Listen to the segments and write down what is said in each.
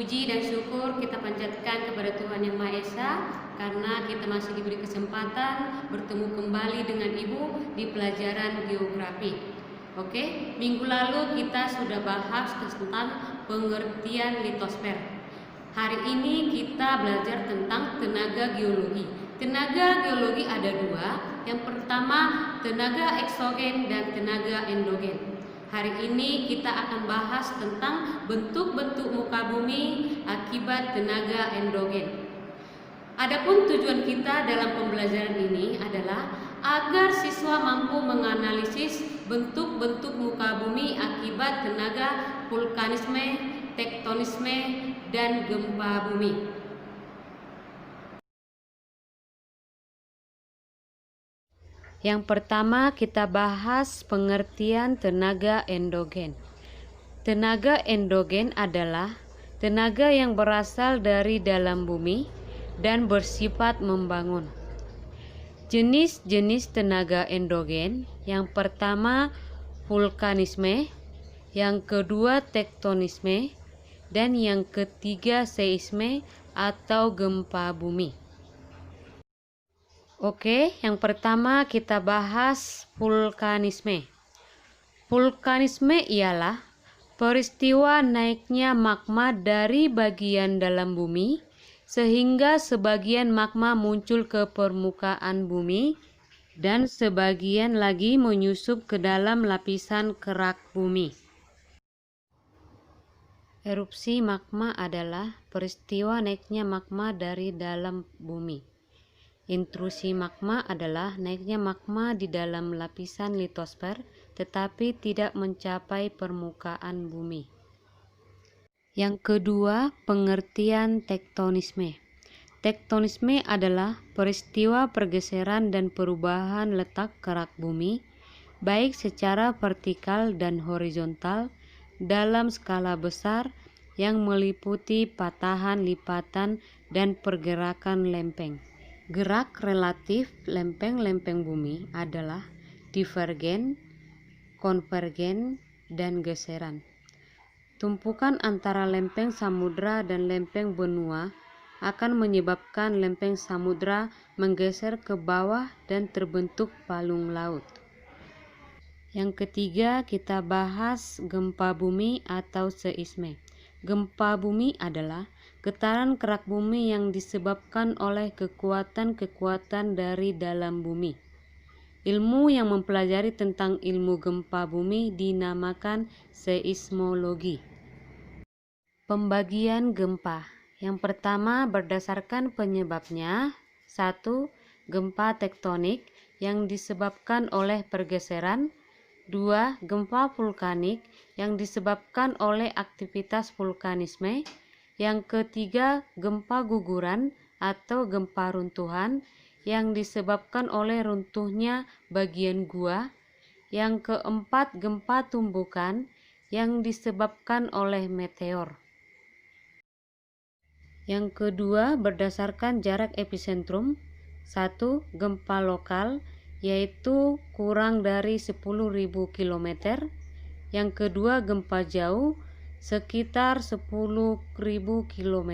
Puji dan syukur kita panjatkan kepada Tuhan Yang Maha Esa karena kita masih diberi kesempatan bertemu kembali dengan Ibu di pelajaran geografi. Oke, minggu lalu kita sudah bahas tentang pengertian litosfer. Hari ini kita belajar tentang tenaga geologi. Tenaga geologi ada dua. Yang pertama tenaga eksogen dan tenaga endogen. Hari ini kita akan bahas tentang bentuk-bentuk muka bumi akibat tenaga endogen. Adapun tujuan kita dalam pembelajaran ini adalah agar siswa mampu menganalisis bentuk-bentuk muka bumi akibat tenaga vulkanisme, tektonisme, dan gempa bumi. Yang pertama kita bahas pengertian tenaga endogen. Tenaga endogen adalah tenaga yang berasal dari dalam bumi dan bersifat membangun. Jenis-jenis tenaga endogen, yang pertama vulkanisme, yang kedua tektonisme, dan yang ketiga seisme atau gempa bumi. Oke, yang pertama kita bahas vulkanisme. Vulkanisme ialah peristiwa naiknya magma dari bagian dalam bumi sehingga sebagian magma muncul ke permukaan bumi dan sebagian lagi menyusup ke dalam lapisan kerak bumi. Erupsi magma adalah peristiwa naiknya magma dari dalam bumi. Intrusi magma adalah naiknya magma di dalam lapisan litosfer tetapi tidak mencapai permukaan bumi. Yang kedua, pengertian tektonisme. Tektonisme adalah peristiwa pergeseran dan perubahan letak kerak bumi baik secara vertikal dan horizontal dalam skala besar yang meliputi patahan, lipatan, dan pergerakan lempeng. Gerak relatif lempeng-lempeng bumi adalah divergen, konvergen, dan geseran. Tumpukan antara lempeng samudra dan lempeng benua akan menyebabkan lempeng samudra menggeser ke bawah dan terbentuk palung laut. Yang ketiga kita bahas gempa bumi atau seisme. Gempa bumi adalah getaran kerak bumi yang disebabkan oleh kekuatan-kekuatan dari dalam bumi. Ilmu yang mempelajari tentang ilmu gempa bumi dinamakan seismologi. Pembagian gempa. Yang pertama berdasarkan penyebabnya. 1. Gempa tektonik yang disebabkan oleh pergeseran. 2. Gempa vulkanik yang disebabkan oleh aktivitas vulkanisme. Yang ketiga, gempa guguran atau gempa runtuhan yang disebabkan oleh runtuhnya bagian gua. Yang keempat, gempa tumbukan yang disebabkan oleh meteor. Yang kedua, berdasarkan jarak epicentrum. 1. Gempa lokal yaitu kurang dari 10.000 km. Yang kedua, gempa jauh sekitar 10.000 km.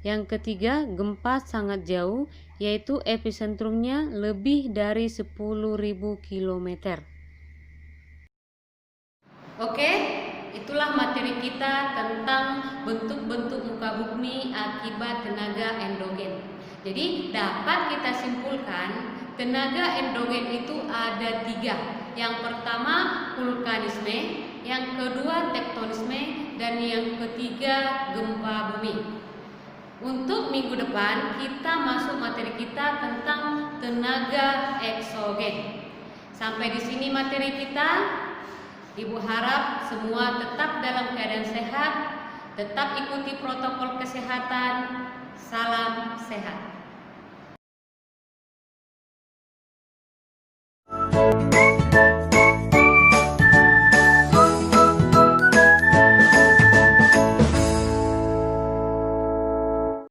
Yang ketiga, gempa sangat jauh yaitu epicentrumnya lebih dari 10.000 km. Oke, itulah materi kita tentang bentuk-bentuk muka bumi akibat tenaga endogen. Jadi dapat kita simpulkan tenaga endogen itu ada 3. Yang pertama vulkanisme, yang kedua tektonisme, dan yang ketiga gempa bumi. Untuk minggu depan kita masuk materi kita tentang tenaga eksogen. Sampai di sini materi kita. Ibu harap semua tetap dalam keadaan sehat, tetap ikuti protokol kesehatan. Salam sehat.